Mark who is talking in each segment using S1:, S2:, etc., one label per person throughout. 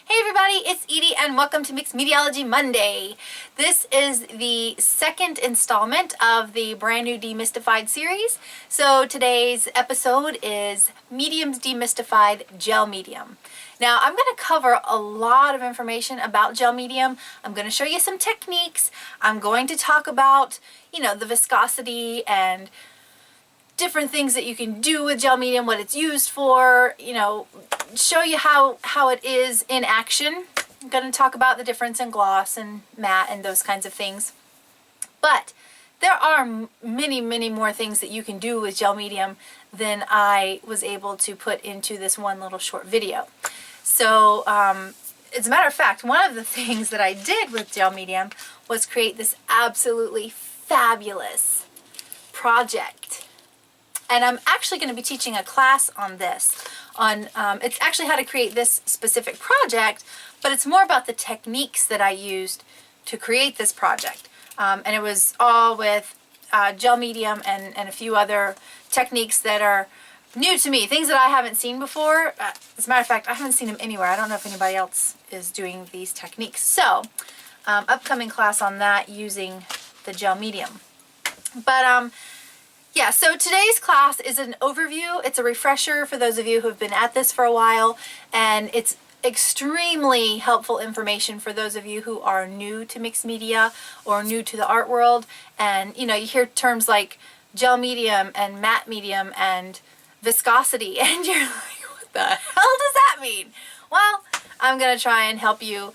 S1: Hey everybody, it's Edie and welcome to Mixed Medieology Monday. This is the second installment of the brand new Demystified series. So today's episode is Mediums Demystified Gel Medium. Now I'm going to cover a lot of information about gel medium. I'm going to show you some techniques. I'm going to talk about, the viscosity and different things that you can do with gel medium, what it's used for, show you how it is in action. I'm going to talk about the difference in gloss and matte and those kinds of things. But there are many, many more things that you can do with gel medium than I was able to put into this one little short video. So, as a matter of fact, one of the things that I did with gel medium was create this absolutely fabulous project. And I'm actually going to be teaching a class on this. It's actually how to create this specific project, but it's more about the techniques that I used to create this project. And it was all with gel medium and a few other techniques that are new to me, things that I haven't seen before. As a matter of fact, I haven't seen them anywhere. I don't know if anybody else is doing these techniques. So, upcoming class on that using the gel medium. But yeah, so today's class is an overview. It's a refresher for those of you who have been at this for a while, and it's extremely helpful information for those of you who are new to mixed media or new to the art world. And you hear terms like gel medium and matte medium and viscosity, and you're like, what the hell does that mean? Well, I'm going to try and help you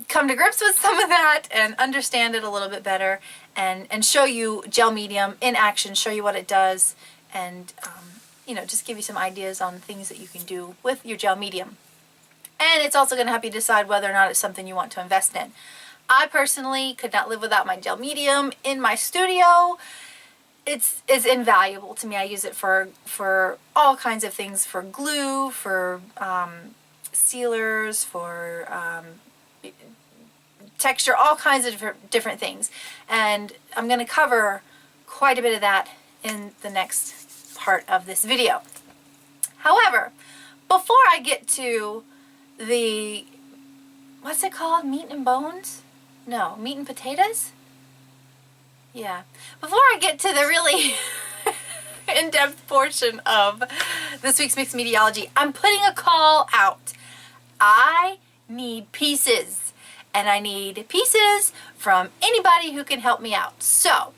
S1: come to grips with some of that and understand it a little bit better, and show you gel medium in action, show you what it does, and just give you some ideas on things that you can do with your gel medium. And it's also going to help you decide whether or not it's something you want to invest in. I personally could not live without my gel medium in my studio. It's invaluable to me. I use it for all kinds of things, for glue, for sealers, for texture, all kinds of different things. And I'm going to cover quite a bit of that in the next part of this video. However, before I get to the, what's it called? Meat and bones? No, meat and potatoes? Yeah. Before I get to the really in-depth portion of this week's Mixed Medieology, I'm putting a call out. I need pieces. And I need pieces from anybody who can help me out. So,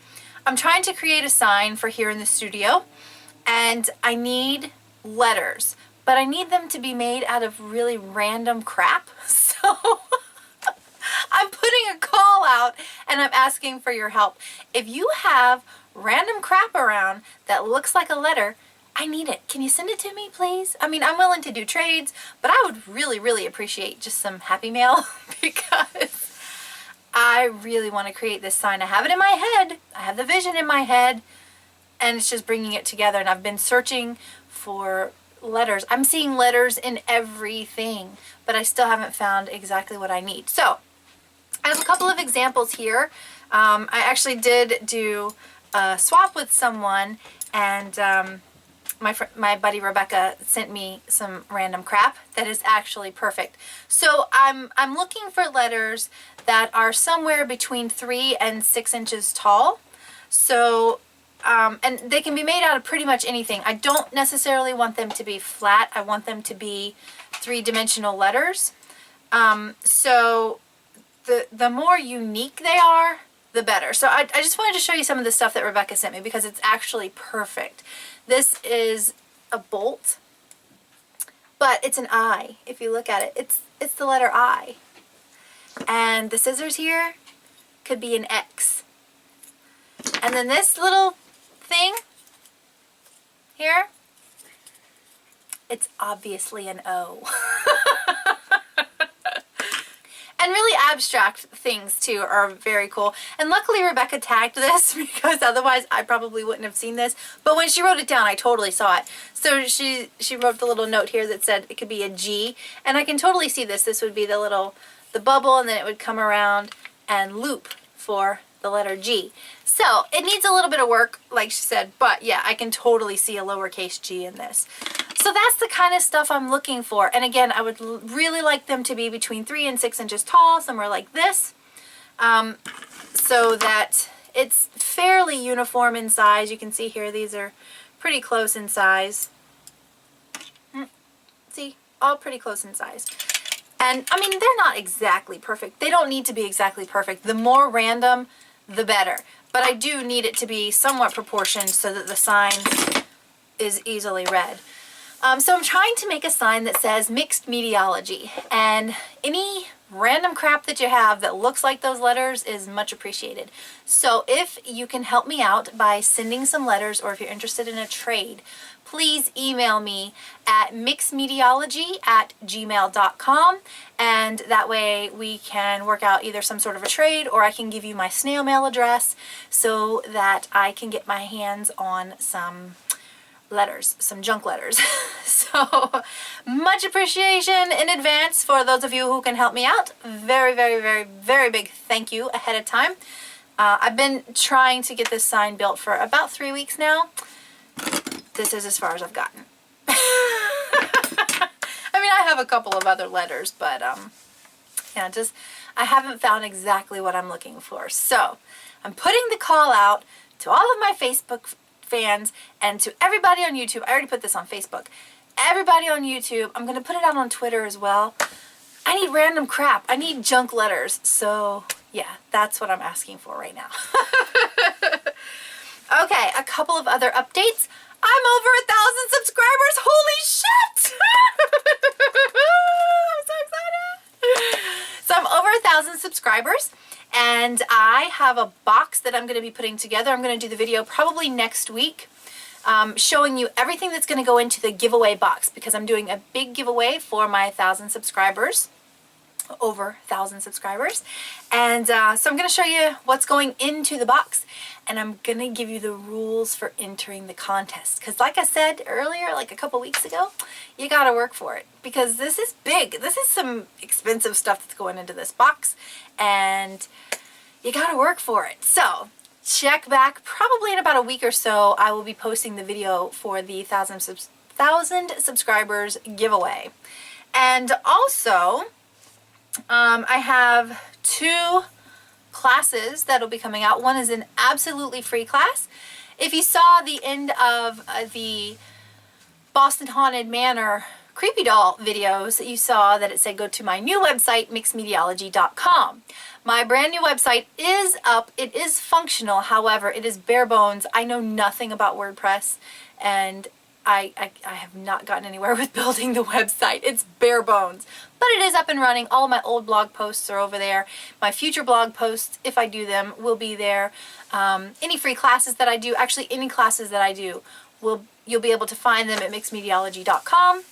S1: I'm trying to create a sign for here in the studio, and I need letters, but I need them to be made out of really random crap. So, I'm putting a call out and I'm asking for your help. If you have random crap around that looks like a letter, I need it. Can you send it to me, please? I mean, I'm willing to do trades, but I would really, really appreciate just some happy mail because I really want to create this sign. I have it in my head. I have the vision in my head, and it's just bringing it together. And I've been searching for letters. I'm seeing letters in everything, but I still haven't found exactly what I need. So I have a couple of examples here. I actually did do a swap with someone, and my buddy Rebecca sent me some random crap that is actually perfect. So I'm looking for letters that are somewhere between 3 and 6 inches tall. So and they can be made out of pretty much anything. I don't necessarily want them to be flat. I want them to be 3-dimensional letters. So the more unique they are, the better. So I just wanted to show you some of the stuff that Rebecca sent me because it's actually perfect. This is a bolt, but it's an I. If you look at it, it's the letter I. And the scissors here could be an X. And then this little thing here, it's obviously an O. And really abstract things too are very cool. And luckily Rebecca tagged this because otherwise I probably wouldn't have seen this. But when she wrote it down, I totally saw it. So she wrote the little note here that said it could be a G. And I can totally see this. This would be the bubble, and then it would come around and loop for the letter G. So it needs a little bit of work, like she said, but yeah, I can totally see a lowercase g in this. So that's the kind of stuff I'm looking for. And again, I would really like them to be between 3 and 6 inches tall, somewhere like this, so that it's fairly uniform in size. You can see here these are pretty close in size. See, all pretty close in size. And I mean, they're not exactly perfect. They don't need to be exactly perfect. The more random, the better. But I do need it to be somewhat proportioned so that the sign is easily read. So I'm trying to make a sign that says mixed mediology, and any random crap that you have that looks like those letters is much appreciated. So if you can help me out by sending some letters, or if you're interested in a trade, please email me at mixedmedieology@gmail.com, and that way we can work out either some sort of a trade, or I can give you my snail mail address so that I can get my hands on some letters, some junk letters. So much appreciation in advance for those of you who can help me out. Very, very, very, very big thank you ahead of time. I've been trying to get this sign built for about 3 weeks now. This is as far as I've gotten. I mean, I have a couple of other letters, but yeah, just I haven't found exactly what I'm looking for. So I'm putting the call out to all of my Facebook fans and to everybody on YouTube. I already put this on Facebook. Everybody on YouTube. I'm going to put it out on Twitter as well. I need random crap. I need junk letters. So yeah, that's what I'm asking for right now. Okay, a couple of other updates. I'm over 1,000 subscribers. Holy shit! I'm so excited. So I'm over 1,000 subscribers, and I have a box that I'm going to be putting together. I'm going to do the video probably next week, showing you everything that's going to go into the giveaway box, because I'm doing a big giveaway for my 1,000 subscribers. Over 1,000 subscribers, and so I'm going to show you what's going into the box, and I'm going to give you the rules for entering the contest, because like I said earlier, like a couple weeks ago, you got to work for it, because this is big. This is some expensive stuff that's going into this box, and you got to work for it. So check back probably in about a week or so. I will be posting the video for the 1,000 subscribers giveaway. And also I have 2 classes that'll be coming out. One is an absolutely free class. If you saw the end of the Boston Haunted Manor creepy doll videos, you saw that it said go to my new website, mixedmedieology.com. My brand new website is up. It is functional. However, it is bare bones. I know nothing about WordPress, and I have not gotten anywhere with building the website. It's bare bones. But it is up and running. All of my old blog posts are over there. My future blog posts, if I do them, will be there. Any free classes that I do, actually any classes that I do, you'll be able to find them at mixedmedieology.com.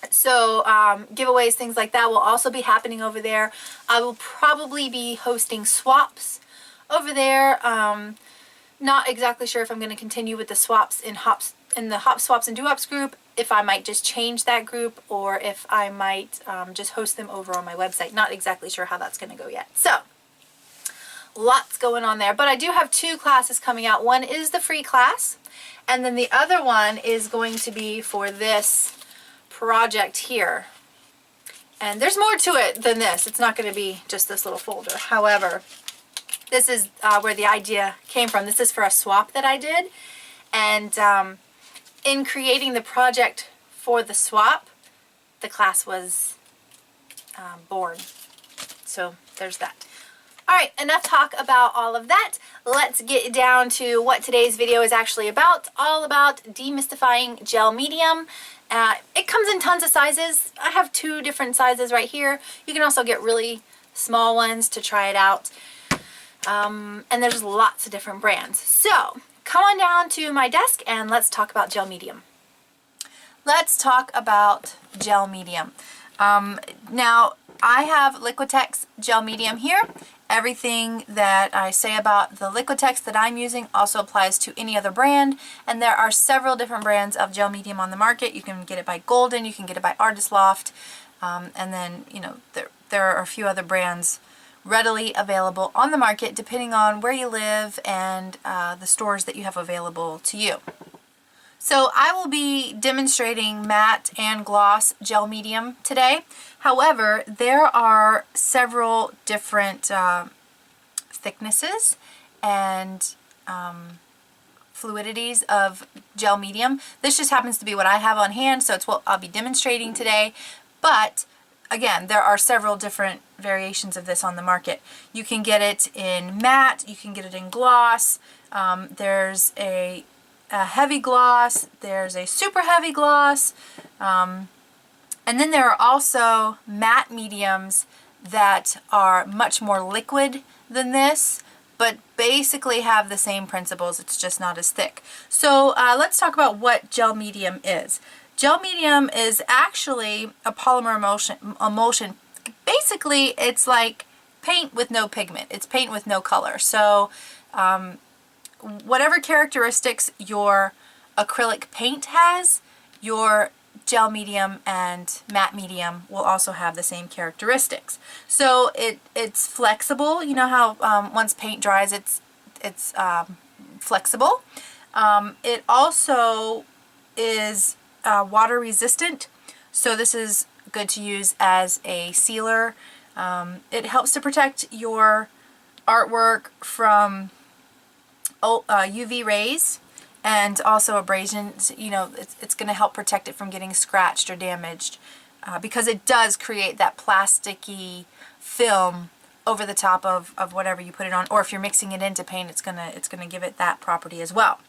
S1: So giveaways, things like that will also be happening over there. I will probably be hosting swaps over there. Not exactly sure if I'm going to continue with the swaps in the Hop Swaps and Doo-Wops group, if I might just change that group, or if I might just host them over on my website. Not exactly sure how that's going to go yet. So lots going on there. But I do have 2 classes coming out. One is the free class, and then the other one is going to be for this project here. And there's more to it than this. It's not going to be just this little folder. However, this is where the idea came from. This is for a swap that I did. And in creating the project for the swap, the class was born. So there's that. Alright, enough talk about all of that. Let's get down to what today's video is actually about. All about demystifying gel medium. It comes in tons of sizes. I have 2 different sizes right here. You can also get really small ones to try it out. And there's lots of different brands. So come on down to my desk and let's talk about gel medium. Let's talk about gel medium. Now, I have Liquitex gel medium here. Everything that I say about the Liquitex that I'm using also applies to any other brand, and there are several different brands of gel medium on the market. You can get it by Golden, you can get it by Artist Loft, and then, you know, there are a few other brands readily available on the market depending on where you live and the stores that you have available to you. So I will be demonstrating matte and gloss gel medium today. However, there are several different thicknesses and fluidities of gel medium. This just happens to be what I have on hand, so it's what I'll be demonstrating today. But again, there are several different variations of this on the market. You can get it in matte, you can get it in gloss. There's a heavy gloss, there's a super heavy gloss, and then there are also matte mediums that are much more liquid than this, but basically have the same principles, it's just not as thick. So let's talk about what gel medium is. Gel medium is actually a polymer emulsion. Basically, it's like paint with no pigment. It's paint with no color. So whatever characteristics your acrylic paint has, your gel medium and matte medium will also have the same characteristics. So it's flexible. You know how once paint dries, it's flexible. It also is water resistant. So this is good to use as a sealer. It helps to protect your artwork from UV rays and also abrasions. You know, it's going to help protect it from getting scratched or damaged because it does create that plasticky film over the top of whatever you put it on, or if you're mixing it into paint, it's gonna give it that property as well.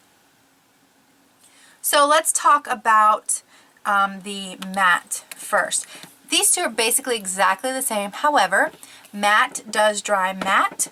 S1: So let's talk about the matte first. These two are basically exactly the same. However, matte does dry matte.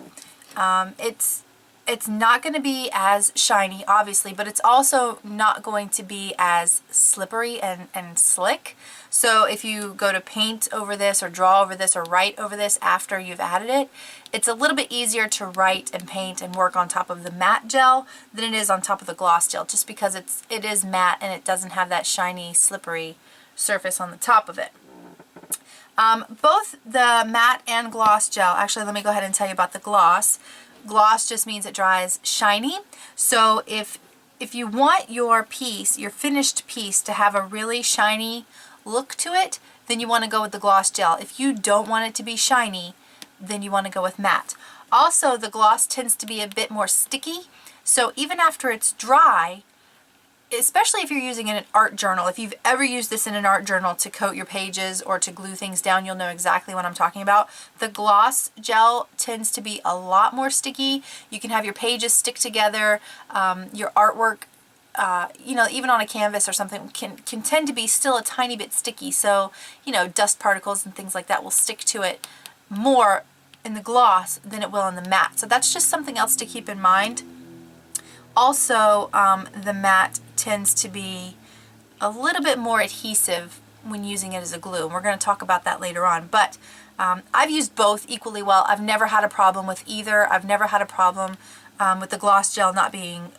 S1: It's not going to be as shiny, obviously, but it's also not going to be as slippery and slick. So if you go to paint over this or draw over this or write over this after you've added it, it's a little bit easier to write and paint and work on top of the matte gel than it is on top of the gloss gel, just because it is matte and it doesn't have that shiny, slippery surface on the top of it. Both the matte and gloss gel, actually let me go ahead and tell you about the gloss. Gloss just means it dries shiny. So if you want your piece, your finished piece, to have a really shiny look to it, then you want to go with the gloss gel. If you don't want it to be shiny, then you want to go with matte. Also, the gloss tends to be a bit more sticky, so even after it's dry, especially if you're using it in an art journal, if you've ever used this in an art journal to coat your pages or to glue things down, you'll know exactly what I'm talking about. The gloss gel tends to be a lot more sticky. You can have your pages stick together. Your artwork, you know, even on a canvas or something, can tend to be still a tiny bit sticky. So, you know, dust particles and things like that will stick to it more in the gloss than it will in the matte. So that's just something else to keep in mind. Also, the matte tends to be a little bit more adhesive when using it as a glue. And we're going to talk about that later on. But I've used both equally well. I've never had a problem with either. I've never had a problem with the gloss gel not being,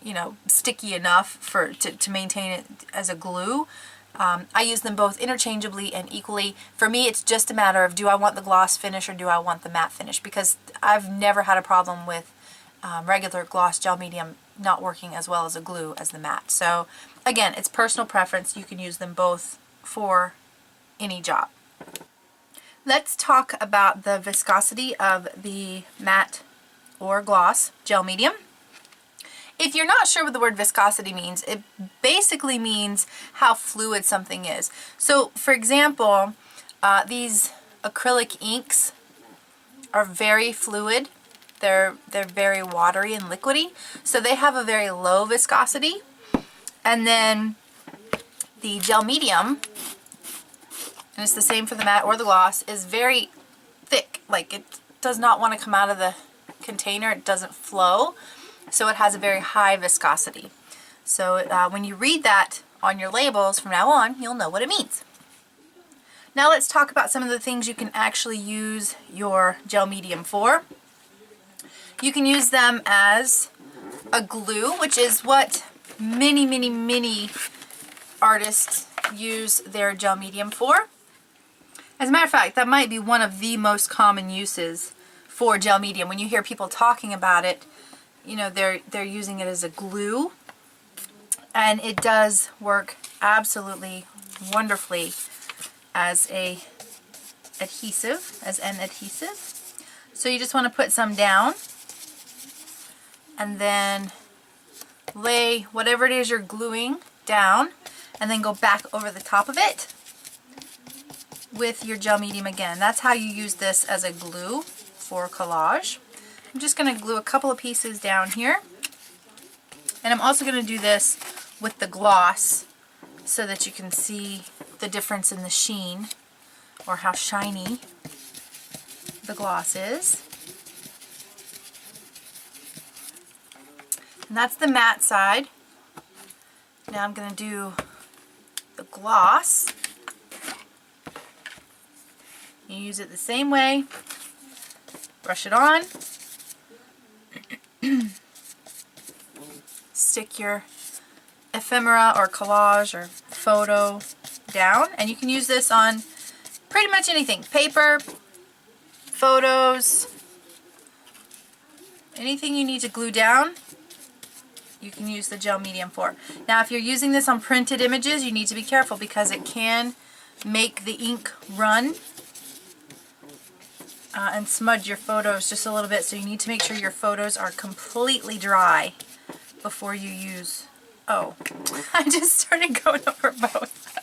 S1: you know, sticky enough to maintain it as a glue. I use them both interchangeably and equally. For me, it's just a matter of, do I want the gloss finish or do I want the matte finish? Because I've never had a problem with regular gloss gel medium not working as well as a glue as the matte. So again, it's personal preference. You can use them both for any job. Let's talk about the viscosity of the matte or gloss gel medium. If you're not sure what the word viscosity means, it basically means how fluid something is. So for example, these acrylic inks are very fluid. They're very watery and liquidy, so they have a very low viscosity. And then the gel medium, and it's the same for the matte or the gloss, is very thick. Like, it does not want to come out of the container. It doesn't flow, so it has a very high viscosity. So when you read that on your labels from now on, you'll know what it means. Now let's talk about some of the things you can actually use your gel medium for. You can use them as a glue, which is what many artists use their gel medium for. As a matter of fact, that might be one of the most common uses for gel medium. When you hear people talking about it, you know, they're using it as a glue. And it does work absolutely wonderfully as an adhesive. So you just want to put some down and then lay whatever it is you're gluing down and then go back over the top of it with your gel medium again. That's how you use this as a glue for collage. I'm just going to glue a couple of pieces down here. And I'm also going to do this with the gloss so that you can see the difference in the sheen, or how shiny the gloss is. And that's the matte side. Now I'm going to do the gloss. You use it the same way. Brush it on. Stick your ephemera or collage or photo down, and you can use this on pretty much anything. Paper, photos, anything you need to glue down, you can use the gel medium for. Now if you're using this on printed images, you need to be careful because it can make the ink run and smudge your photos just a little bit, so you need to make sure your photos are completely dry before you use... Oh, I just started going over both.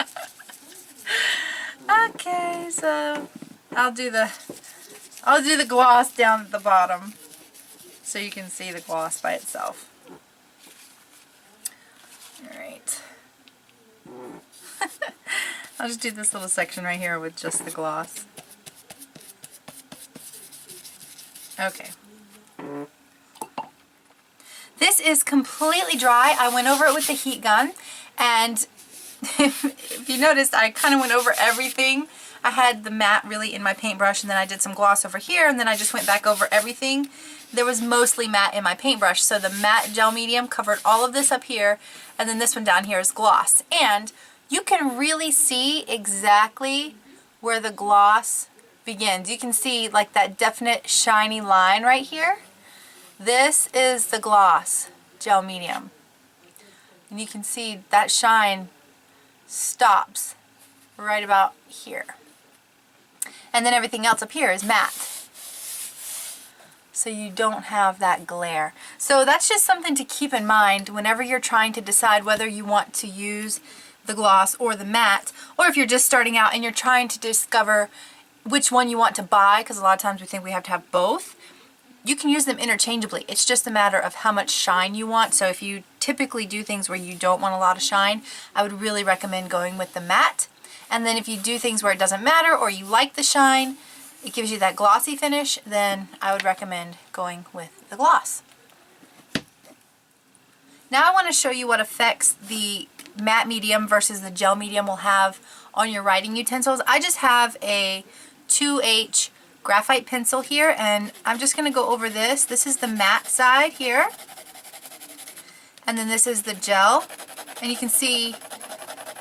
S1: Okay, so I'll do the gloss down at the bottom so you can see the gloss by itself. Alright. I'll just do this little section right here with just the gloss. Okay. This is completely dry. I went over it with the heat gun, and if you noticed, I kind of went over everything. I had the matte really in my paintbrush, and then I did some gloss over here, and then I just went back over everything. There was mostly matte in my paintbrush, so the matte gel medium covered all of this up here, and then this one down here is gloss. And you can really see exactly where the gloss begins. You can see like that definite shiny line right here. This is the gloss gel medium. And you can see that shine stops right about here. And then everything else up here is matte. So you don't have that glare. So that's just something to keep in mind whenever you're trying to decide whether you want to use the gloss or the matte, or if you're just starting out and you're trying to discover which one you want to buy, because a lot of times we think we have to have both. You can use them interchangeably. It's just a matter of how much shine you want. So if you typically do things where you don't want a lot of shine, I would really recommend going with the matte. And then if you do things where it doesn't matter or you like the shine, it gives you that glossy finish, then I would recommend going with the gloss. Now I want to show you what effects the matte medium versus the gel medium will have on your writing utensils. I just have a 2H graphite pencil here, and I'm just going to go over this. This is the matte side here, and then this is the gel, and you can see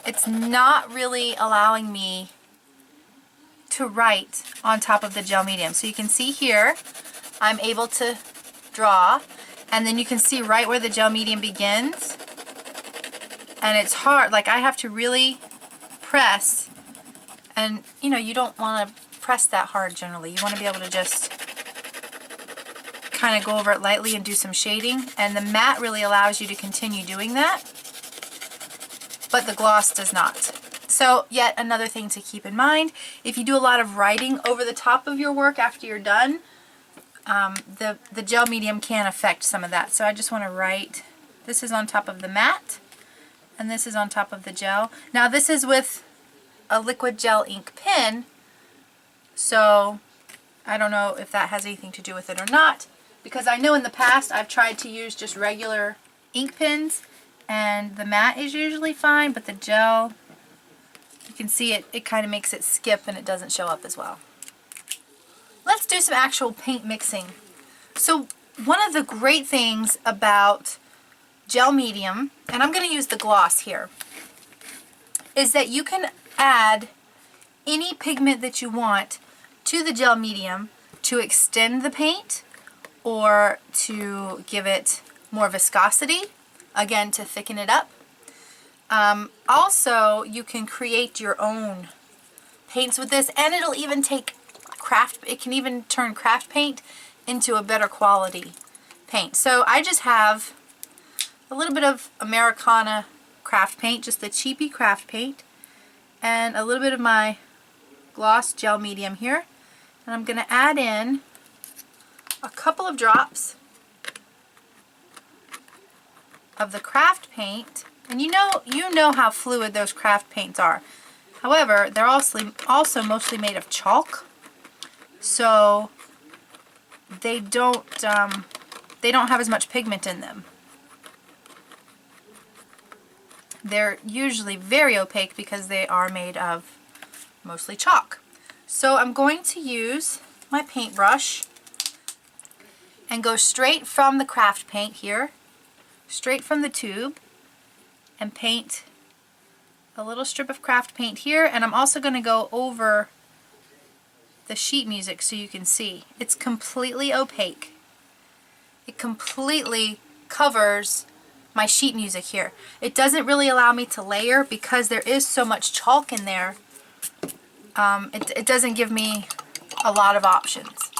S1: it's not really allowing me to write on top of the gel medium. So you can see here I'm able to draw, and then you can see right where the gel medium begins, and it's hard. Like I have to really press, and you know, you don't want to press that hard generally. You want to be able to just kind of go over it lightly and do some shading, and the matte really allows you to continue doing that, but the gloss does not. So yet another thing to keep in mind, if you do a lot of writing over the top of your work after you're done, the gel medium can affect some of that. So I just want to write, this is on top of the matte, and this is on top of the gel. Now this is with a liquid gel ink pen, so I don't know if that has anything to do with it or not, because I know in the past I've tried to use just regular ink pens and the matte is usually fine, but the gel, you can see it kind of makes it skip and it doesn't show up as well. Let's do some actual paint mixing. So one of the great things about gel medium, and I'm going to use the gloss here, is that you can add any pigment that you want to the gel medium to extend the paint or to give it more viscosity, again to thicken it up. Also, you can create your own paints with this, and it'll even take it can even turn craft paint into a better quality paint. So I just have a little bit of Americana craft paint, just the cheapy craft paint, and a little bit of my gloss gel medium here. And I'm going to add in a couple of drops of the craft paint. And you know how fluid those craft paints are. However, they're also mostly made of chalk, so they don't have as much pigment in them. They're usually very opaque because they are made of mostly chalk. So I'm going to use my paintbrush and go straight from the craft paint here, straight from the tube, and paint a little strip of craft paint here. And I'm also going to go over the sheet music so you can see. It's completely opaque. It completely covers my sheet music here. It doesn't really allow me to layer because there is so much chalk in there. It doesn't give me a lot of options.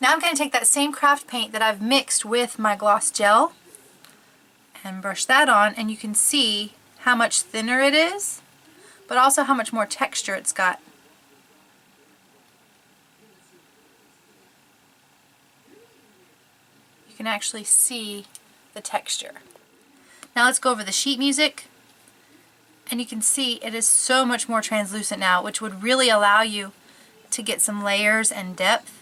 S1: Now I'm going to take that same craft paint that I've mixed with my gloss gel and brush that on, and you can see how much thinner it is, but also how much more texture it's got. You can actually see the texture. Now let's go over the sheet music, and you can see it is so much more translucent now, which would really allow you to get some layers and depth.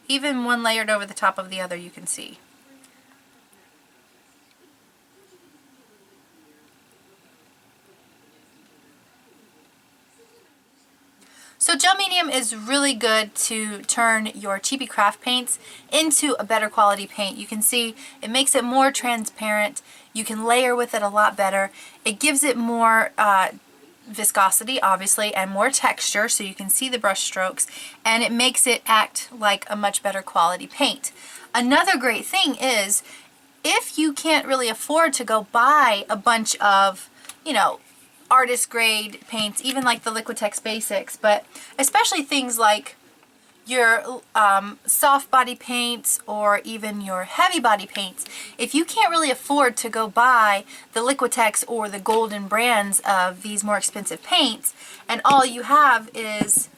S1: Even one layered over the top of the other, you can see. So gel medium is really good to turn your cheapy craft paints into a better quality paint. You can see it makes it more transparent. You can layer with it a lot better. It gives it more viscosity, obviously, and more texture, so you can see the brush strokes, and it makes it act like a much better quality paint. Another great thing is, if you can't really afford to go buy a bunch of, artist grade paints, even like the Liquitex Basics, but especially things like your soft body paints or even your heavy body paints, if you can't really afford to go buy the Liquitex or the Golden brands of these more expensive paints, and all you have is,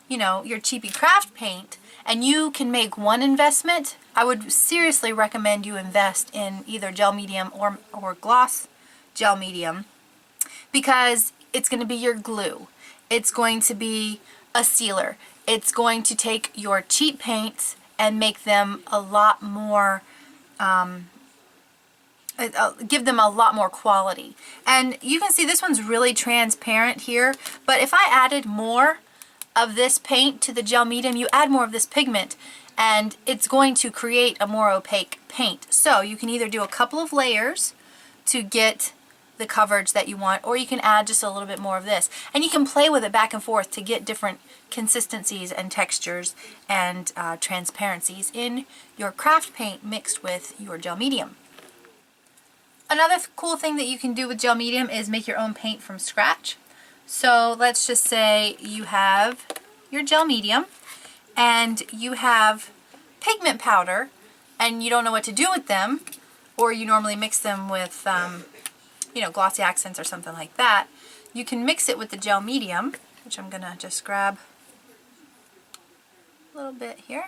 S1: your cheapy craft paint, and you can make one investment, I would seriously recommend you invest in either gel medium or gloss gel medium, because it's going to be your glue. It's going to be a sealer. It's going to take your cheap paints and make them a lot more, give them a lot more quality. And you can see this one's really transparent here, but if I added more of this paint to the gel medium, you add more of this pigment, and it's going to create a more opaque paint. So you can either do a couple of layers to get the coverage that you want, or you can add just a little bit more of this, and you can play with it back and forth to get different consistencies and textures and transparencies in your craft paint mixed with your gel medium. Another cool thing that you can do with gel medium is make your own paint from scratch. So let's just say you have your gel medium and you have pigment powder and you don't know what to do with them, or you normally mix them with glossy accents or something like that. You can mix it with the gel medium, which I'm gonna just grab a little bit here.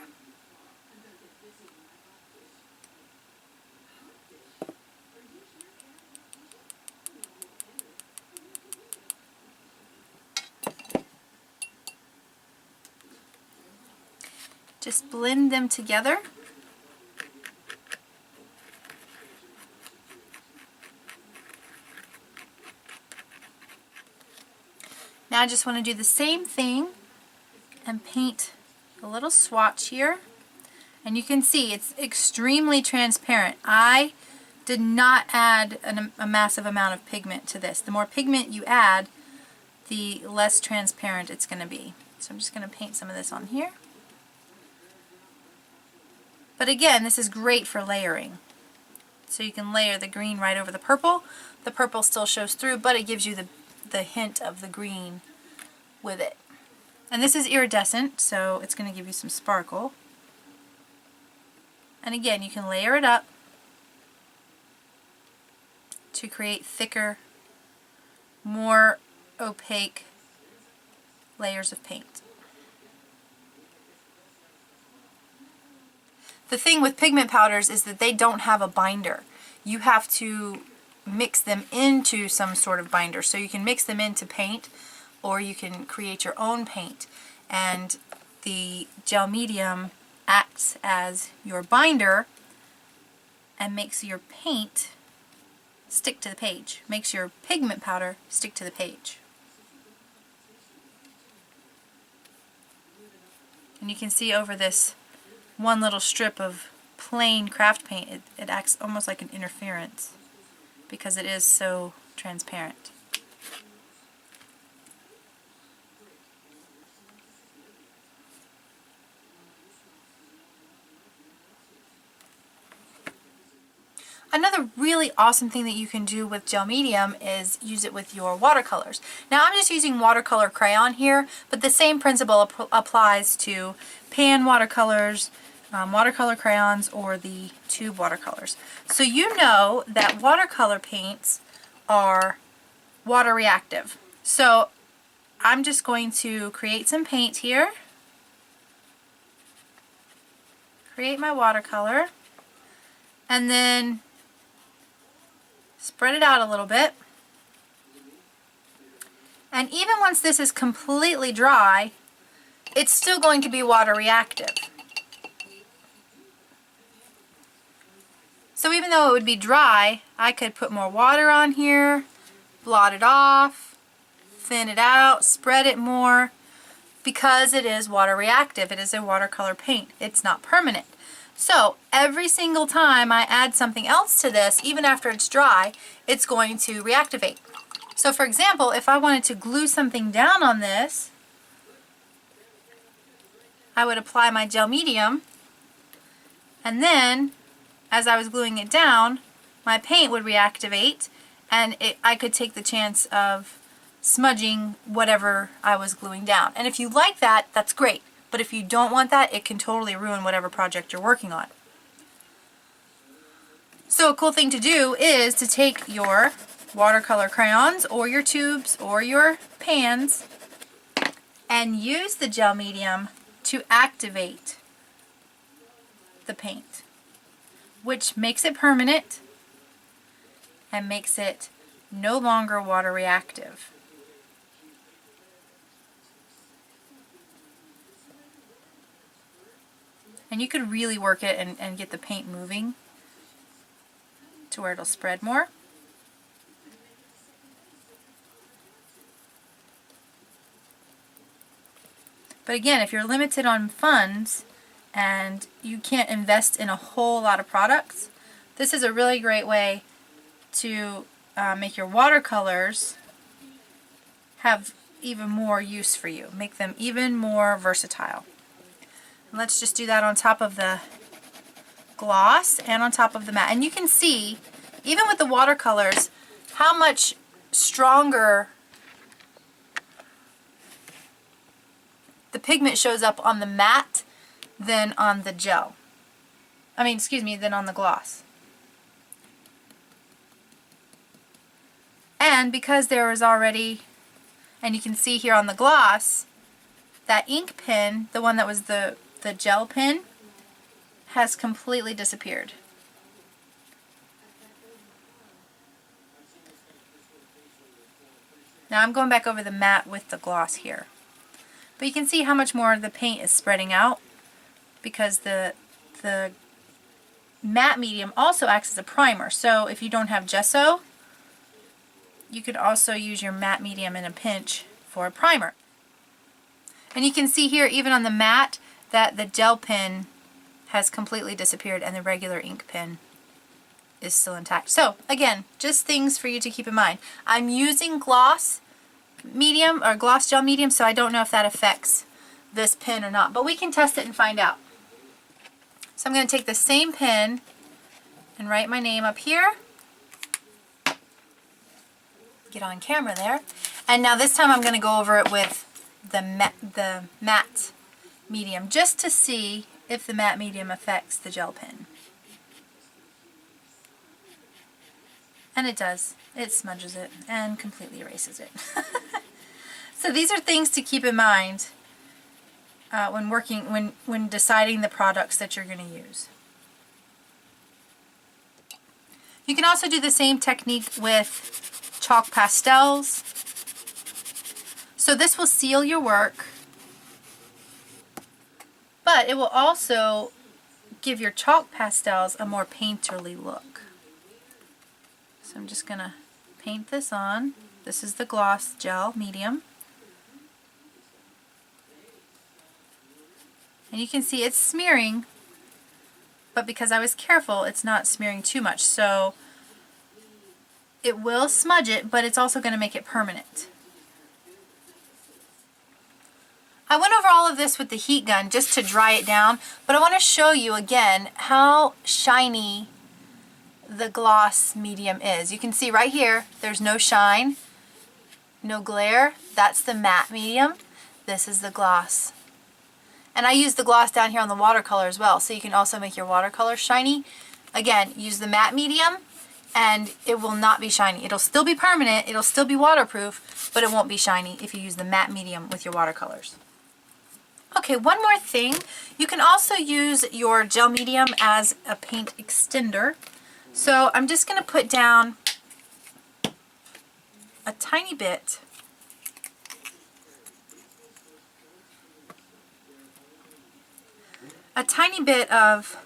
S1: Just blend them together. Now I just want to do the same thing and paint a little swatch here. And you can see it's extremely transparent. I did not add a massive amount of pigment to this. The more pigment you add, the less transparent it's going to be. So I'm just going to paint some of this on here. But again, this is great for layering. So you can layer the green right over the purple. The purple still shows through, but it gives you the hint of the green with it. And this is iridescent, so it's going to give you some sparkle. And again, you can layer it up to create thicker, more opaque layers of paint. The thing with pigment powders is that they don't have a binder. You have to mix them into some sort of binder. So you can mix them into paint, or you can create your own paint. And the gel medium acts as your binder and makes your paint stick to the page, makes your pigment powder stick to the page. And you can see over this one little strip of plain craft paint, it acts almost like an interference because it is so transparent. Another really awesome thing that you can do with gel medium is use it with your watercolors. Now I'm just using watercolor crayon here, but the same principle applies to pan watercolors, watercolor crayons, or the tube watercolors. So you know that watercolor paints are water reactive. So I'm just going to create some paint here, create my watercolor, and then spread it out a little bit. And even once this is completely dry, it's still going to be water reactive. So even though it would be dry, I could put more water on here, blot it off, thin it out, spread it more, because it is water reactive. It is a watercolor paint. It's not permanent. So every single time I add something else to this, even after it's dry, it's going to reactivate. So for example, if I wanted to glue something down on this, I would apply my gel medium, and then as I was gluing it down, my paint would reactivate, and I could take the chance of smudging whatever I was gluing down. And if you like that, that's great. But if you don't want that, it can totally ruin whatever project you're working on. So a cool thing to do is to take your watercolor crayons or your tubes or your pans and use the gel medium to activate the paint, which makes it permanent and makes it no longer water reactive. And you could really work it and get the paint moving to where it'll spread more. But again, if you're limited on funds and you can't invest in a whole lot of products, this is a really great way to make your watercolors have even more use for you, make them even more versatile. Let's just do that on top of the gloss and on top of the matte. And you can see, even with the watercolors, how much stronger the pigment shows up on the matte than on the gel. Than on the gloss. And because there is already, and you can see here on the gloss, that ink pen, the one that was the gel pen, has completely disappeared. Now I'm going back over the matte with the gloss here. But you can see how much more the paint is spreading out because the matte medium also acts as a primer. So if you don't have gesso, you could also use your matte medium in a pinch for a primer. And you can see here, even on the matte, that the gel pen has completely disappeared and the regular ink pen is still intact. So again, just things for you to keep in mind. I'm using gloss medium or gloss gel medium, so I don't know if that affects this pen or not, but we can test it and find out. So I'm going to take the same pen and write my name up here. Get on camera there. And now this time I'm going to go over it with the matte medium just to see if the matte medium affects the gel pen. And it does. It smudges it and completely erases it. So these are things to keep in mind when deciding the products that you're going to use. You can also do the same technique with chalk pastels. So this will seal your work, but it will also give your chalk pastels a more painterly look. So I'm just going to paint this on. This is the gloss gel medium. And you can see it's smearing, but because I was careful, it's not smearing too much. So it will smudge it, but it's also going to make it permanent. I went over all of this with the heat gun just to dry it down, but I want to show you again how shiny the gloss medium is. You can see right here, there's no shine, no glare. That's the matte medium. This is the gloss. And I use the gloss down here on the watercolor as well, so you can also make your watercolor shiny. Again, use the matte medium and it will not be shiny. It'll still be permanent, it'll still be waterproof, but it won't be shiny if you use the matte medium with your watercolors. Okay, one more thing. You can also use your gel medium as a paint extender. So I'm just going to put down a tiny bit of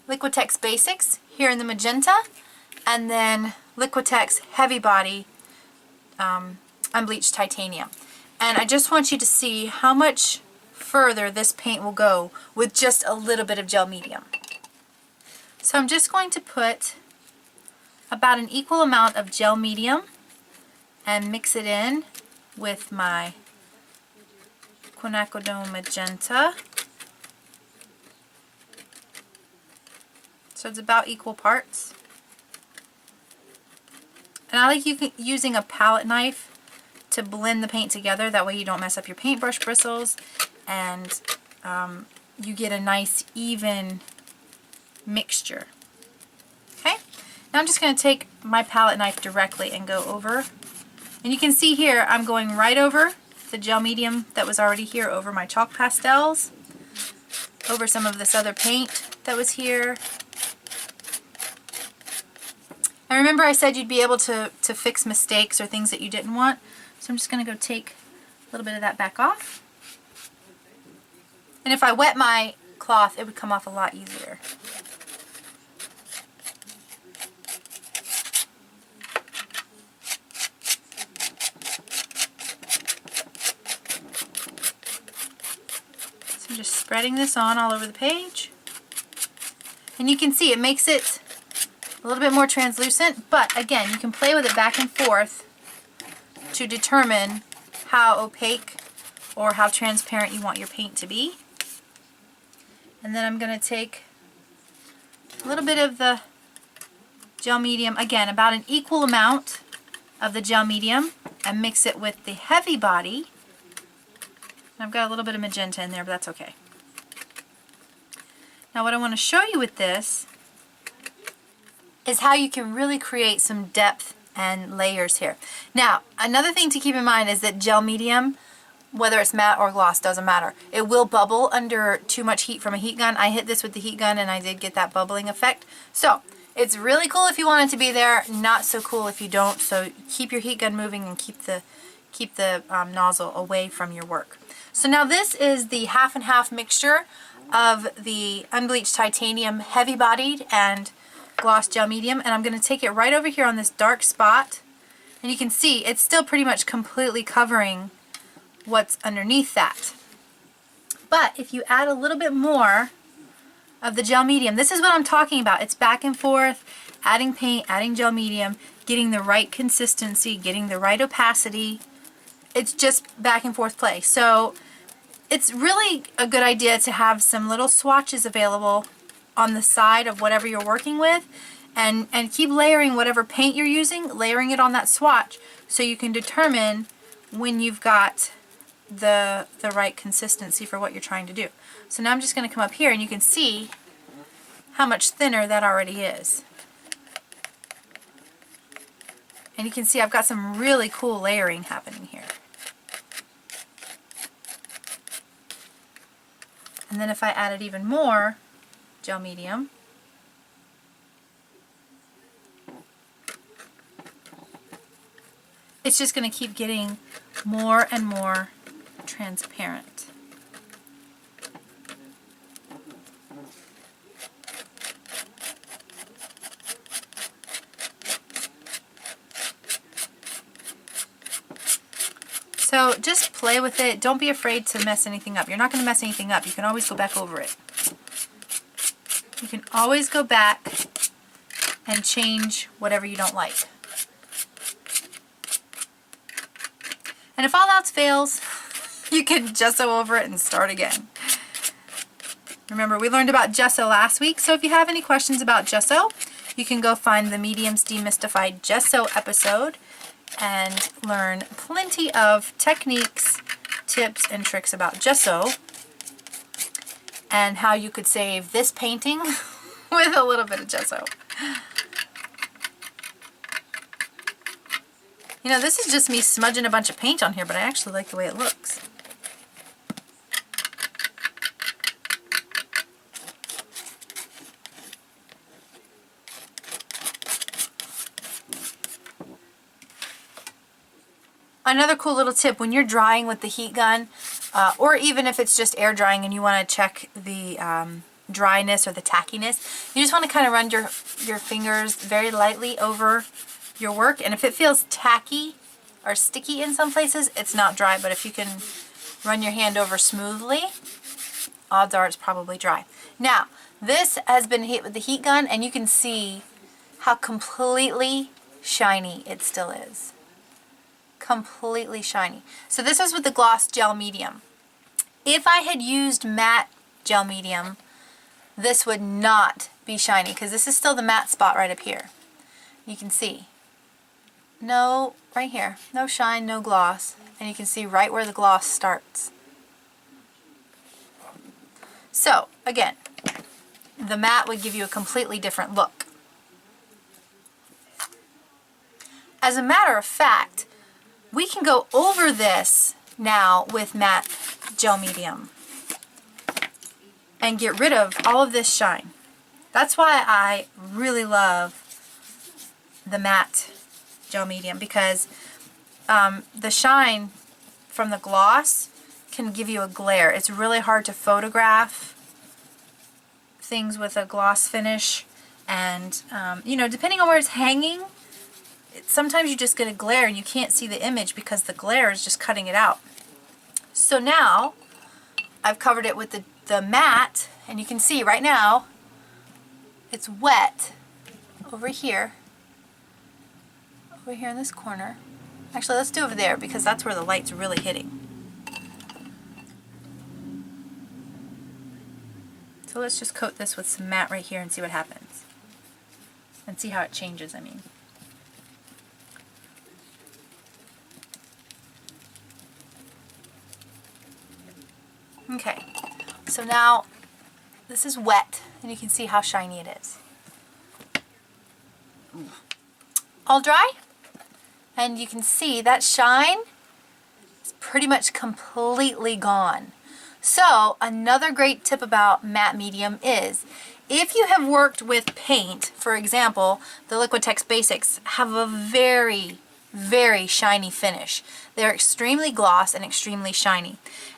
S1: Liquitex Basics here in the magenta, and then Liquitex Heavy Body Unbleached Titanium. And I just want you to see how much further this paint will go with just a little bit of gel medium. So I'm just going to put about an equal amount of gel medium and mix it in with my quinacridone magenta. So it's about equal parts. And I like using a palette knife to blend the paint together. That way you don't mess up your paintbrush bristles, and you get a nice even mixture. Okay, now I'm just going to take my palette knife directly and go over, and you can see here I'm going right over the gel medium that was already here, over my chalk pastels, over some of this other paint that was here. And remember I said you'd be able to fix mistakes or things that you didn't want. So I'm just going to go take a little bit of that back off. And if I wet my cloth, it would come off a lot easier. So I'm just spreading this on all over the page. And you can see it makes it a little bit more translucent, but again, you can play with it back and forth to determine how opaque or how transparent you want your paint to be. And then I'm going to take a little bit of the gel medium, again about an equal amount of the gel medium, and mix it with the heavy body. I've got a little bit of magenta in there, but that's okay. Now what I want to show you with this is how you can really create some depth and layers here. Now, another thing to keep in mind is that gel medium, whether it's matte or gloss, doesn't matter. It will bubble under too much heat from a heat gun. I hit this with the heat gun and I did get that bubbling effect. So, it's really cool if you want it to be there, not so cool if you don't. So, keep your heat gun moving and keep the nozzle away from your work. So now this is the half and half mixture of the unbleached titanium heavy bodied and gloss gel medium, and I'm going to take it right over here on this dark spot, and you can see it's still pretty much completely covering what's underneath that. But if you add a little bit more of the gel medium, this is what I'm talking about. It's back and forth, adding paint, adding gel medium, getting the right consistency, getting the right opacity. It's just back and forth play. So it's really a good idea to have some little swatches available on the side of whatever you're working with, and keep layering whatever paint you're using, layering it on that swatch so you can determine when you've got the right consistency for what you're trying to do. So now I'm just going to come up here and you can see how much thinner that already is. And you can see I've got some really cool layering happening here. And then if I added even more gel medium, it's just going to keep getting more and more transparent. So just play with it. Don't be afraid to mess anything up. You're not going to mess anything up. You can always go back over it. You can always go back and change whatever you don't like. And if all else fails, you can gesso over it and start again. Remember, we learned about gesso last week, so if you have any questions about gesso, you can go find the Mediums Demystified Gesso episode and learn plenty of techniques, tips, and tricks about gesso and how you could save this painting with a little bit of gesso. You know, this is just me smudging a bunch of paint on here, but I actually like the way it looks. Another cool little tip, when you're drying with the heat gun, or even if it's just air drying and you want to check the dryness or the tackiness, you just want to kind of run your fingers very lightly over your work, and if it feels tacky or sticky in some places, it's not dry, but if you can run your hand over smoothly, odds are it's probably dry. Now, this has been hit with the heat gun, and you can see how completely shiny it still is. Completely shiny. So this is with the gloss gel medium. If I had used matte gel medium, this would not be shiny, because this is still the matte spot right up here. You can see. No, right here, no shine, no gloss, and you can see right where the gloss starts. So, again, the matte would give you a completely different look. As a matter of fact, we can go over this now with matte gel medium and get rid of all of this shine. That's why I really love the matte gel medium, because the shine from the gloss can give you a glare. It's really hard to photograph things with a gloss finish, and you know, depending on where it's hanging, sometimes you just get a glare and you can't see the image because the glare is just cutting it out. So now I've covered it with the matte, and you can see right now it's wet over here in this corner. Actually, let's do over there, because that's where the light's really hitting. So let's just coat this with some matte right here and see what happens. And see how it changes, I mean. Okay, so now this is wet, and you can see how shiny it is. All dry? And you can see that shine is pretty much completely gone. So another great tip about matte medium is, if you have worked with paint, for example, the Liquitex Basics have a very, very shiny finish. They're extremely gloss and extremely shiny.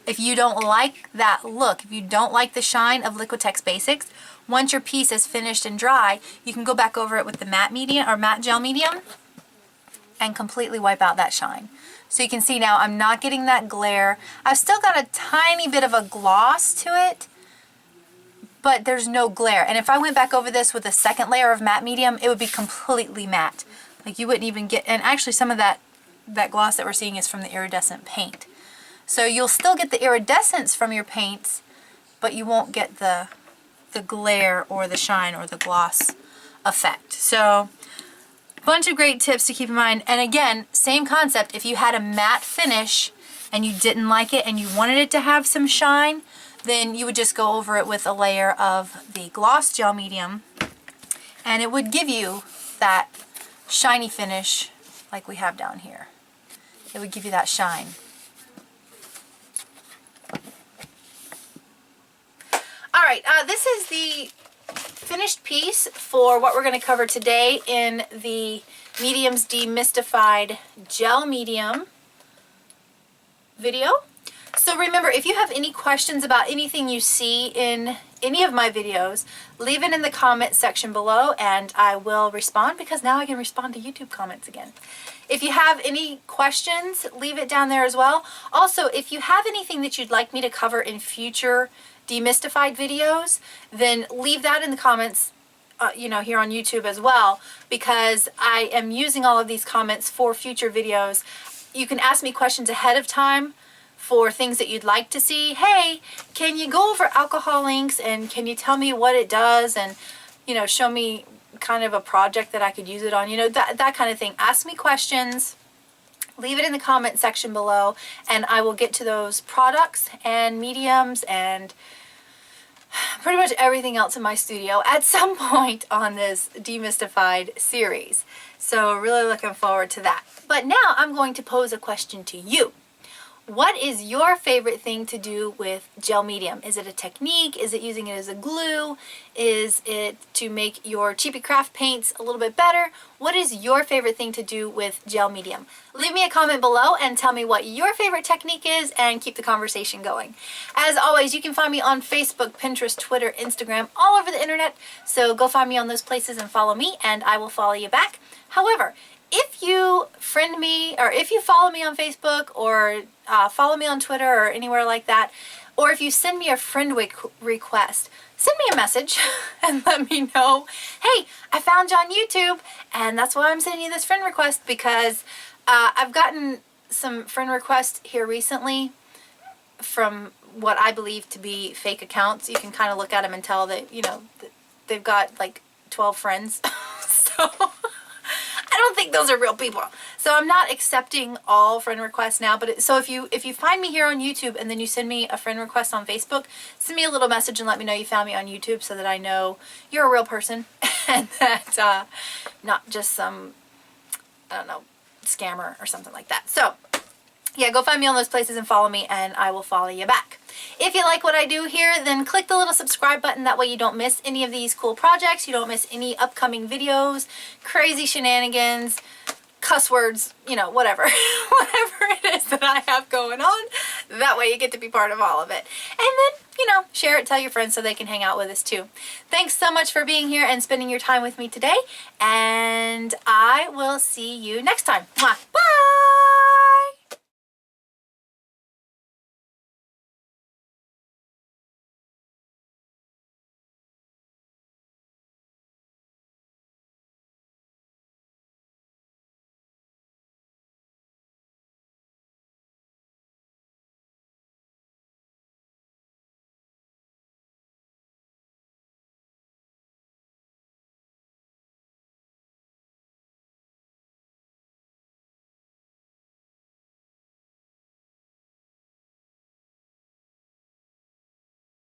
S1: If you don't like that look, if you don't like the shine of Liquitex Basics, once your piece is finished and dry, you can go back over it with the matte medium or matte gel medium and completely wipe out that shine. So you can see now I'm not getting that glare. I've still got a tiny bit of a gloss to it, but there's no glare. And if I went back over this with a second layer of matte medium, it would be completely matte. Like, you wouldn't even get, and actually some of that gloss that we're seeing is from the iridescent paint. So you'll still get the iridescence from your paints, but you won't get the the glare or the shine or the gloss effect. So a bunch of great tips to keep in mind. And again, same concept. If you had a matte finish and you didn't like it and you wanted it to have some shine, then you would just go over it with a layer of the gloss gel medium, and it would give you that shiny finish like we have down here. It would give you that shine. Alright, this is the finished piece for what we're going to cover today in the Medium's Demystified Gel Medium video. So remember, if you have any questions about anything you see in any of my videos, leave it in the comment section below and I will respond, because now I can respond to YouTube comments again. If you have any questions, leave it down there as well. Also, if you have anything that you'd like me to cover in future Demystified videos, then leave that in the comments, you know, here on YouTube as well, because I am using all of these comments for future videos. You can ask me questions ahead of time for things that you'd like to see. Hey, can you go over alcohol inks and can you tell me what it does, and, you know, show me kind of a project that I could use it on, you know, that kind of thing. Ask me questions, leave it in the comment section below, and I will get to those products and mediums and pretty much everything else in my studio at some point on this Demystified series. So really looking forward to that. But now I'm going to pose a question to you. What is your favorite thing to do with gel medium? Is it a technique? Is it using it as a glue? Is it to make your cheapy craft paints a little bit better? What is your favorite thing to do with gel medium? Leave me a comment below and tell me what your favorite technique is and keep the conversation going. As always, you can find me on Facebook, Pinterest, Twitter, Instagram, all over the internet. So go find me on those places and follow me, and I will follow you back. However, if you friend me, or if you follow me on Facebook, or follow me on Twitter or anywhere like that, or if you send me a friend request, send me a message and let me know, hey, I found you on YouTube and that's why I'm sending you this friend request, because I've gotten some friend requests here recently from what I believe to be fake accounts. You can kind of look at them and tell that, you know, they've got like 12 friends. So I don't think those are real people. So I'm not accepting all friend requests now. But so if you find me here on YouTube and then you send me a friend request on Facebook, send me a little message and let me know you found me on YouTube, so that I know you're a real person and that not just some, I don't know, scammer or something like that. So yeah, go find me on those places and follow me, and I will follow you back. If you like what I do here, then click the little subscribe button. That way you don't miss any of these cool projects. You don't miss any upcoming videos, crazy shenanigans, cuss words, you know, whatever. Whatever it is that I have going on. That way you get to be part of all of it. And then, you know, share it, tell your friends so they can hang out with us too. Thanks so much for being here and spending your time with me today. And I will see you next time. Mwah. Bye!